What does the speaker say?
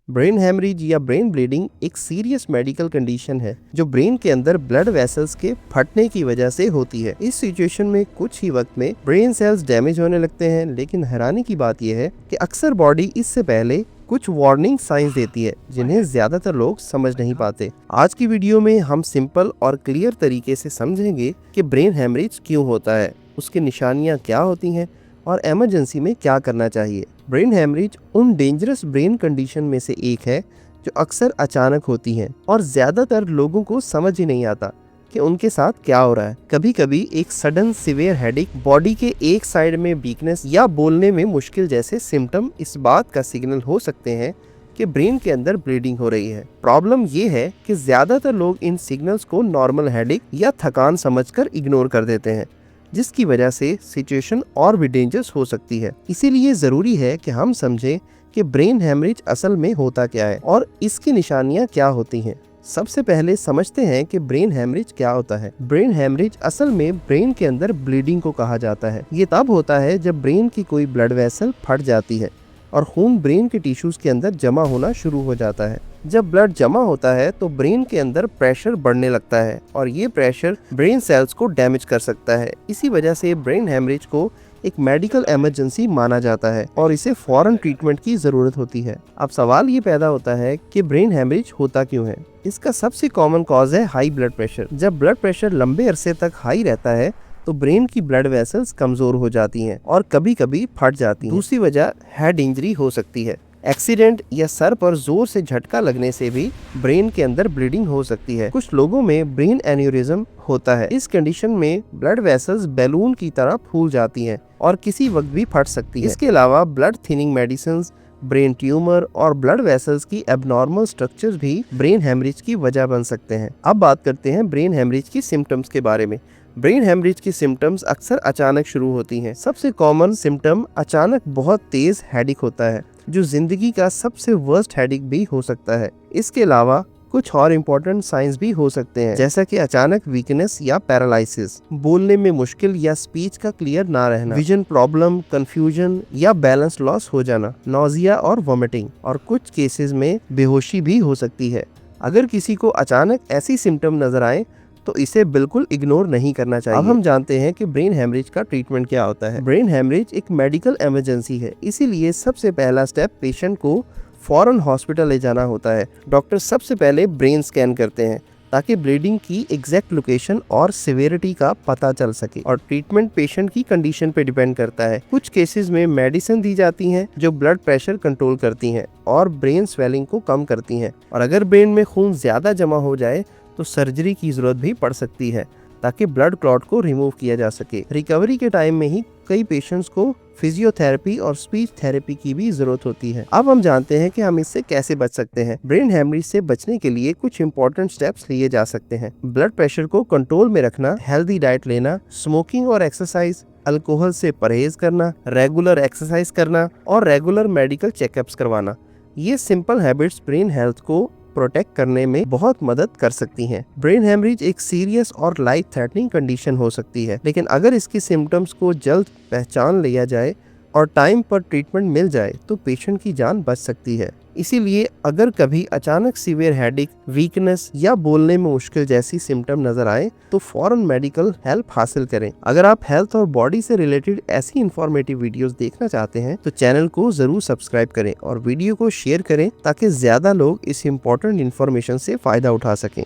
Brain haemorrhage या brain bleeding एक serious medical condition है जो ब्रेन के अंदर ब्लड वेसल्स के फटने की वजह से होती है। इस सिचुएशन में कुछ ही वक्त में ब्रेन सेल्स डैमेज होने लगते हैं, लेकिन हैरानी की बात यह है कि अक्सर बॉडी इससे पहले कुछ वार्निंग साइंस देती है जिन्हें ज्यादातर लोग समझ नहीं पाते। आज की वीडियो में हम सिंपल और क्लियर तरीके से समझेंगे कि ब्रेन हेमरेज क्यों होता है, उसकी निशानियां क्या होती हैं और इमरजेंसी में क्या करना चाहिए। ब्रेन हेमरेज उन डेंजरस ब्रेन कंडीशन में से एक है जो अक्सर अचानक होती हैं और ज्यादातर लोगों को समझ ही नहीं आता कि उनके साथ क्या हो रहा है। कभी कभी एक सडन सिवियर हेडेक, बॉडी के एक साइड में वीकनेस या बोलने में मुश्किल जैसे सिम्टम इस बात का सिग्नल हो सकते हैं कि ब्रेन के अंदर ब्लीडिंग हो रही है। प्रॉब्लम ये है कि ज्यादातर लोग इन सिग्नल्स को नॉर्मल हेडेक या थकान समझकर इग्नोर कर देते हैं, जिसकी वजह से सिचुएशन और भी डेंजरस हो सकती है। इसीलिए जरूरी है कि हम समझें कि ब्रेन हेमरेज असल में होता क्या है और इसकी निशानियां क्या होती हैं। सबसे पहले समझते हैं कि ब्रेन हेमरेज क्या होता है। ब्रेन हेमरेज असल में ब्रेन के अंदर ब्लीडिंग को कहा जाता है। ये तब होता है जब ब्रेन की कोई ब्लड वेसल फट जाती है और खून ब्रेन के टिश्यूज के अंदर जमा होना शुरू हो जाता है। जब ब्लड जमा होता है तो ब्रेन के अंदर प्रेशर बढ़ने लगता है और ये प्रेशर ब्रेन सेल्स को डैमेज कर सकता है। इसी वजह से ब्रेन हेमरेज को एक मेडिकल इमरजेंसी माना जाता है और इसे फौरन ट्रीटमेंट की जरूरत होती है। अब सवाल ये पैदा होता है कि ब्रेन हेमरेज होता क्यों है। इसका सबसे कॉमन कॉज है हाई ब्लड प्रेशर। जब ब्लड प्रेशर लंबे अरसे तक हाई रहता है तो ब्रेन की ब्लड वेसल्स कमजोर हो जाती हैं और कभी कभी फट जाती हैं। दूसरी वजह हेड इंजरी हो सकती है। एक्सीडेंट या सर पर जोर से झटका लगने से भी ब्रेन के अंदर ब्लीडिंग हो सकती है। कुछ लोगों में ब्रेन एन्यूरिज्म होता है। इस कंडीशन में ब्लड वेसल्स बैलून की तरह फूल जाती हैं और किसी वक्त भी फट सकती है। इसके अलावा blood thinning medicines, brain tumour और ब्लड वेसल्स की एबनॉर्मल स्ट्रक्चर्स भी ब्रेन हेमरेज की वजह बन सकते हैं। अब बात करते हैं ब्रेन हेमरेज की सिम्टम्स के बारे में। ब्रेन हेमरेज की सिम्टम्स अक्सर अचानक शुरू होती हैं। सबसे कॉमन सिम्टम अचानक बहुत तेज हेडेक होता है, जो जिंदगी का सबसे वर्स्ट हेडेक भी हो सकता है। इसके अलावा कुछ और इम्पोर्टेंट साइंस भी हो सकते हैं, जैसा कि अचानक वीकनेस या पैरालिसिस, बोलने में मुश्किल या स्पीच का क्लियर ना रहना, विजन प्रॉब्लम, कंफ्यूजन या बैलेंस लॉस हो जाना, नॉजिया और वॉमिटिंग, और कुछ केसेस में बेहोशी भी हो सकती है। अगर किसी को अचानक ऐसी सिम्टम नजर आए तो इसे बिल्कुल इग्नोर नहीं करना चाहिए। अब हम जानते हैं कि ब्रेन हेमरेज का ट्रीटमेंट क्या होता है। ब्रेन हेमरेज एक मेडिकल इमरजेंसी है, इसीलिए सबसे पहला स्टेप पेशेंट को फौरन हॉस्पिटल ले जाना होता है। डॉक्टर सबसे पहले ब्रेन स्कैन करते हैं ताकि ब्लीडिंग की एग्जैक्ट लोकेशन और सिवियरिटी का पता चल सके, और ट्रीटमेंट पेशेंट की कंडीशन पे डिपेंड करता है। कुछ केसेस में मेडिसिन दी जाती हैं जो ब्लड प्रेशर कंट्रोल करती हैं और ब्रेन स्वेलिंग को कम करती हैं, और अगर ब्रेन में खून ज्यादा जमा हो जाए तो सर्जरी की जरूरत भी पड़ सकती है ताकि ब्लड क्लॉट को रिमूव किया जा सके। रिकवरी के टाइम में ही कई पेशेंट्स को फिजियोथेरेपी और स्पीच थेरेपी की भी जरूरत होती है। अब हम जानते हैं कि हम इससे कैसे बच सकते हैं। ब्रेन हेमरेज से बचने के लिए कुछ इंपॉर्टेंट स्टेप्स लिए जा सकते हैं। ब्लड प्रेशर को कंट्रोल में रखना, हेल्दी डाइट लेना, स्मोकिंग और एक्सरसाइज, अल्कोहल से परहेज करना, रेगुलर एक्सरसाइज करना और रेगुलर मेडिकल चेकअप्स करवाना। ये सिंपल हैबिट्स ब्रेन हेल्थ को प्रोटेक्ट करने में बहुत मदद कर सकती हैं। ब्रेन हेमरेज एक सीरियस और लाइफ थ्रेटनिंग कंडीशन हो सकती है, लेकिन अगर इसकी सिम्टम्स को जल्द पहचान लिया जाए और टाइम पर ट्रीटमेंट मिल जाए तो पेशेंट की जान बच सकती है। इसीलिए अगर कभी अचानक सीवियर हेडेक, वीकनेस या बोलने में मुश्किल जैसी सिम्टम नजर आए तो फौरन मेडिकल हेल्प हासिल करें। अगर आप हेल्थ और बॉडी से रिलेटेड ऐसी इंफॉर्मेटिव वीडियोस देखना चाहते हैं तो चैनल को जरूर सब्सक्राइब करें और वीडियो को शेयर करें ताकि ज्यादा लोग इस इम्पोर्टेंट इन्फॉर्मेशन से फायदा उठा सकें।